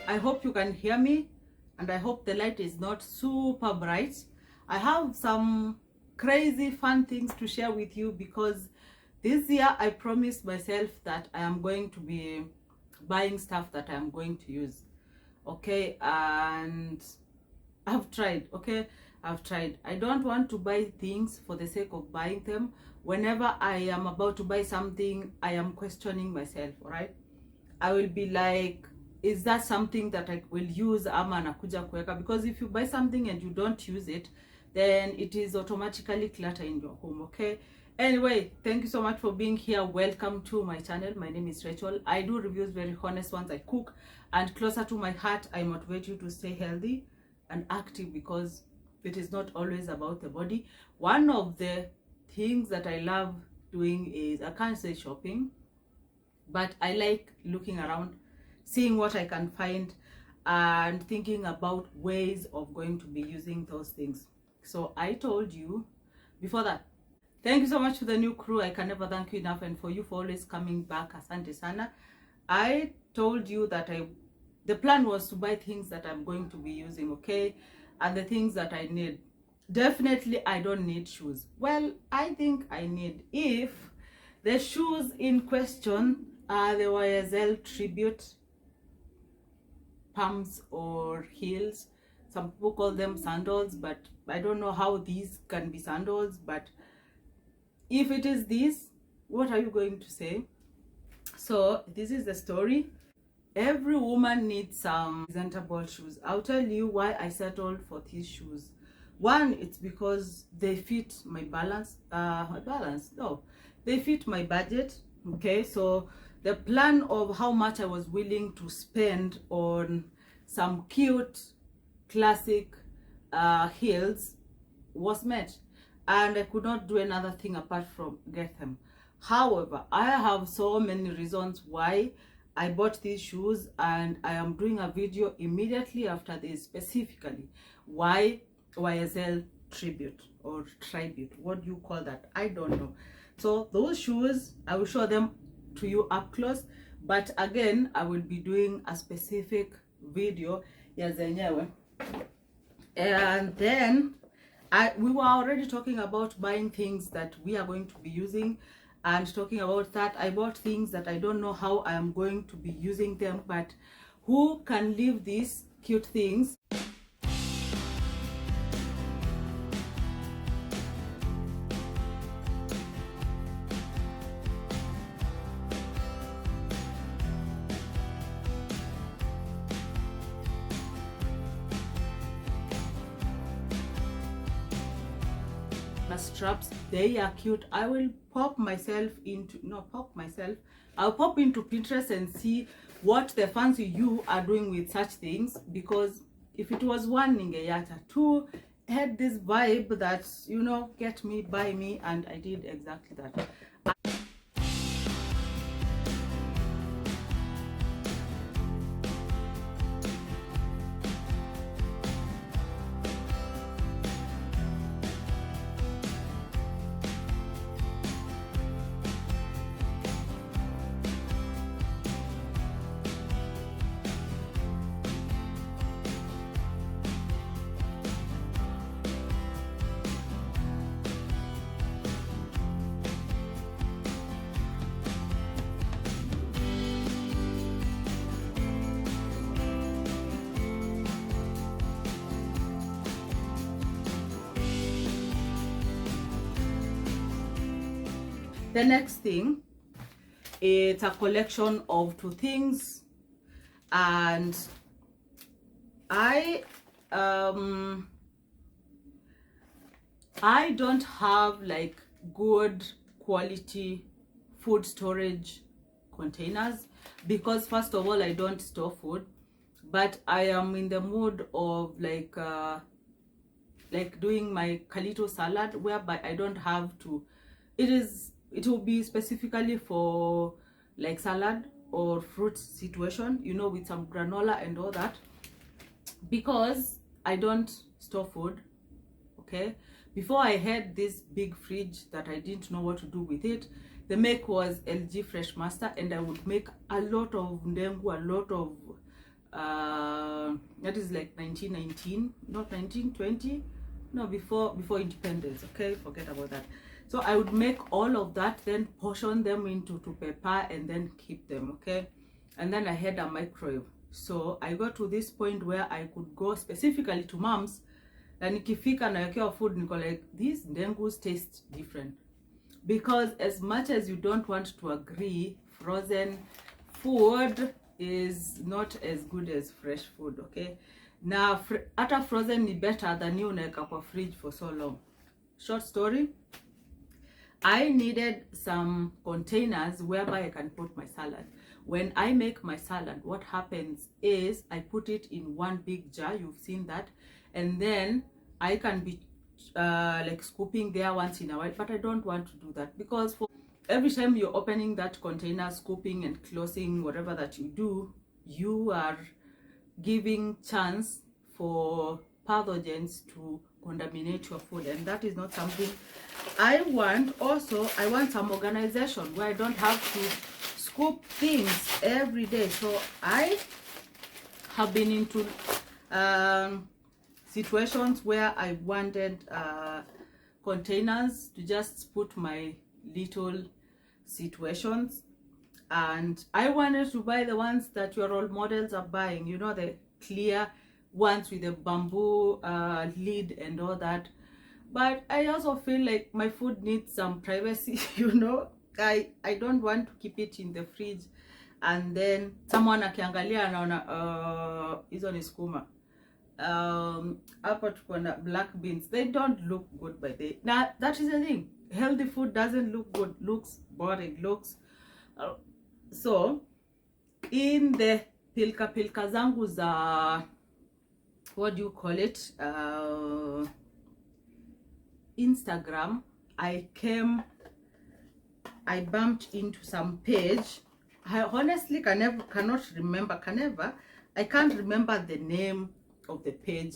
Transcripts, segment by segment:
I hope you can hear me, and I hope the light is not super bright. I have some crazy fun things to share with you because this year I promised myself that I am going to be buying stuff that I am going to use. Okay, and I've tried. Okay, I've tried. I don't want to buy things for the sake of buying them. Whenever I am about to buy something, I am questioning myself, right? I will be like, is that something that I will use ama nakuja kuweka? Because if you buy something and you don't use it, then it is automatically clutter in your home. Okay, anyway, thank you so much for being here. Welcome to my channel. My name is Rachel. I do reviews, very honest ones. I cook, and closer to my heart, I motivate you to stay healthy and active, because it is not always about the body. One of the things that I love doing is, I can't say shopping, but I like looking around, seeing what I can find, and thinking about ways of going to be using those things. So I told you before that, thank you so much to the new crew. I can never thank you enough, and for you for always coming back. Asante sana. I told you that the plan was to buy things that I'm going to be using, okay? And the things that I need. Definitely I don't need shoes. Well, I think I need, if the shoes in question are the YSL tribute pumps or heels. Some people call them sandals, but I don't know how these can be sandals. But if it is this, what are you going to say? So this is the story. Every woman needs some presentable shoes. I'll tell you why I settled for these shoes. One, it's because they fit my they fit my budget. Okay, so the plan of how much I was willing to spend on some cute classic heels was met, and I could not do another thing apart from get them. However, I have so many reasons why I bought these shoes, and I am doing a video immediately after this, specifically why YSL tribute or tribute, what do you call that? I don't know. So those shoes, I will show them to you up close, but again I will be doing a specific video ya zenyewe. And then we were already talking about buying things that we are going to be using, and talking about that, I bought things that I don't know how I am going to be using them, but who can leave these cute things? Straps, they are cute. I will pop myself into I'll pop into Pinterest and see what the fancy you are doing with such things, because if it was one ningeyata, two had this vibe that, you know, get me, buy me, and I did exactly that. The next thing, it's a collection of two things, and I don't have like good quality food storage containers, because first of all I don't store food, but I am in the mood of like doing my Kalito salad, whereby I don't have to, it will be specifically for like salad or fruit situation, you know, with some granola and all that, because I don't store food. Okay, before I had this big fridge that I didn't know what to do with it. The make was LG Fresh Master, and I would make a lot of ndengu, a lot of that is like 1919, not 1920, no, before independence. Okay, forget about that. So I would make all of that, then portion them into to paper and then keep them. Okay, and then I had a microwave. So I got to this point where I could go specifically to mom's, and nikifika nawekewa food, niko like, these dengus taste different. Because as much as you don't want to agree, frozen food is not as good as fresh food. Okay, now ata frozen ni better than you unaweka kwa fridge for so long. Short story, I needed some containers whereby I can put my salad. When I make my salad, what happens is I put it in one big jar, you've seen that, and then I can be like scooping there once in a while. But I don't want to do that, because for every time you're opening that container, scooping and closing, whatever that you do, you are giving chance for pathogens to contaminate your food, and that is not something I want. Also, I want some organization where I don't have to scoop things every day. So I have been into situations where I wanted containers to just put my little situations, and I wanted to buy the ones that your role models are buying, you know, the clear ones with the bamboo lid and all that. But I also feel like my food needs some privacy. You know, I don't want to keep it in the fridge and then someone akiangalia anaona hizo ni skuma. Hapa tuko na black beans, they don't look good by the now. That is the thing, healthy food doesn't look good, looks boring, looks so in the pilka zangu za, what do you call it, Instagram, I bumped into some page. I honestly I can't remember the name of the page,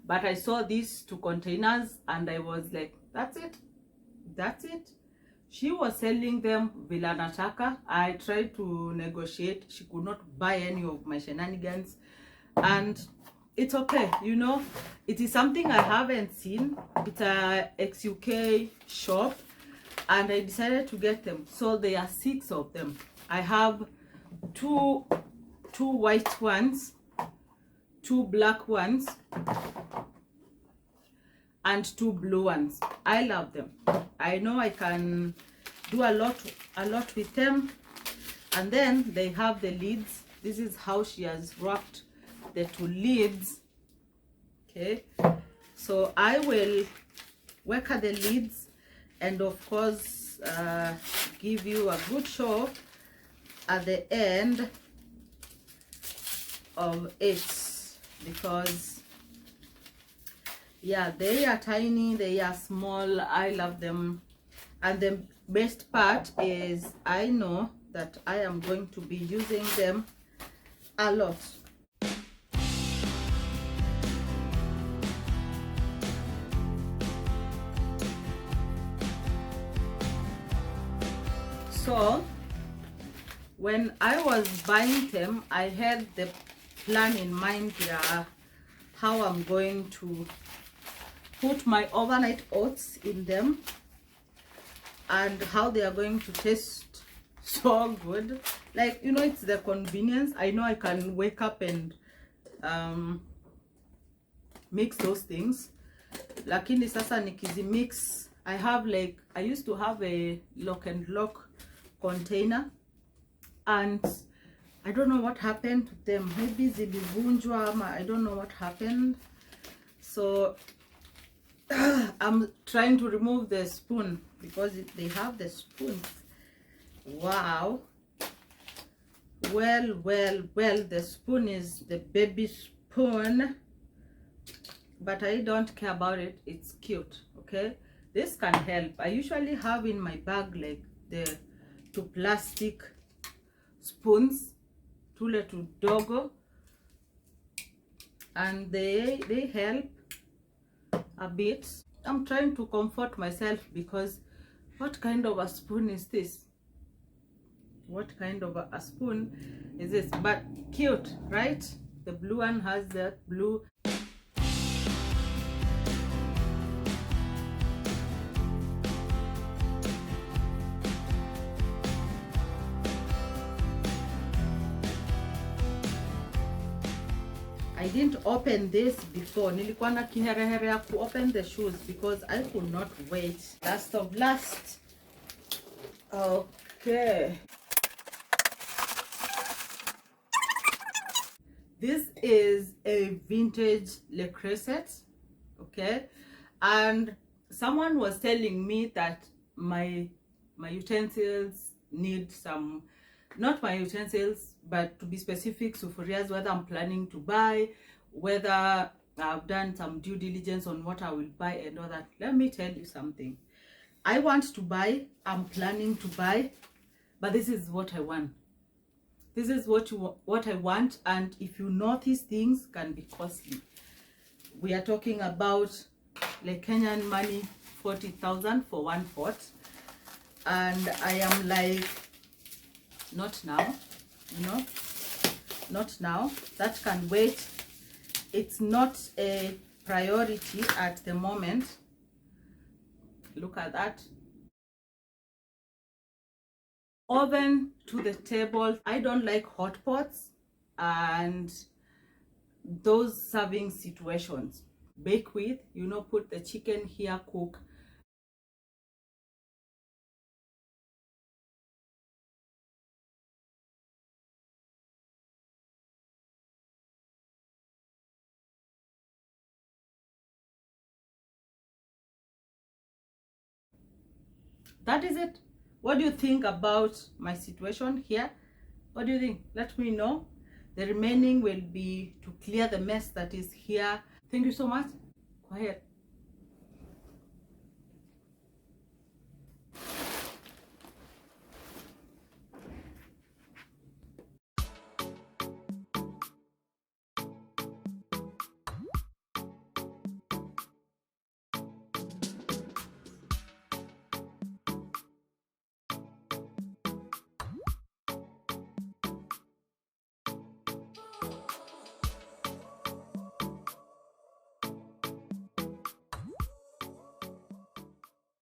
but I saw these two containers and I was like, that's it. She was selling them vila nataka. I tried to negotiate, she could not buy any of my shenanigans, and it's okay, you know, it is something I haven't seen. It's a ex-UK shop and I decided to get them. So there are 6 of them. I have two white ones, 2 black ones, and 2 blue ones. I love them. I know I can do a lot with them. And then they have the lids. This is how she has wrapped the 2 lids. Okay, so I will work at the lids and of course give you a good show at the end of it, because yeah, they are tiny, they are small. I love them, and the best part is I know that I am going to be using them a lot. So when I was buying them, I had the plan in mind here, how I'm going to put my overnight oats in them and how they are going to taste so good. Like, you know, it's the convenience. I know I can wake up and mix those things, lakini sasa nikizi mix, I have like, I used to have a lock and lock container and I don't know what happened to them. Maybe zilivunjwa ama I don't know what happened. So I'm trying to remove the spoon because they have the spoons. Wow. Well, the spoon is the baby spoon, but I don't care about it. It's cute. Okay, this can help. I usually have in my bag like the 2 plastic spoons, tule tudogo, and they help a bit. I'm trying to comfort myself because what kind of a spoon is this? What kind of a spoon is this? But cute, right? The blue one has that blue. I didn't open this before. Nilikuwa na kiherehere ya ku open the shoes because I could not wait. Last of last. Okay. This is a vintage Le Creuset, okay? And someone was telling me that my utensils need some, not my utensils, but to be specific, sufurias, whether I'm planning to buy, whether I've done some due diligence on what I will buy and all that. Let me tell you something. I want to buy, I'm planning to buy, but this is what I want. This is what I want, and if you know these things can be costly. We are talking about like Kenyan money, 40,000 for one pot, and I am like, not now, you know, not now. That can wait. It's not a priority at the moment. Look at that. Oven to the table. I don't like hot pots and those serving situations. Bake with, you know, put the chicken here, cook. That is it. What do you think about my situation here? What do you think? Let me know. The remaining will be to clear the mess that is here. Thank you so much. Quiet.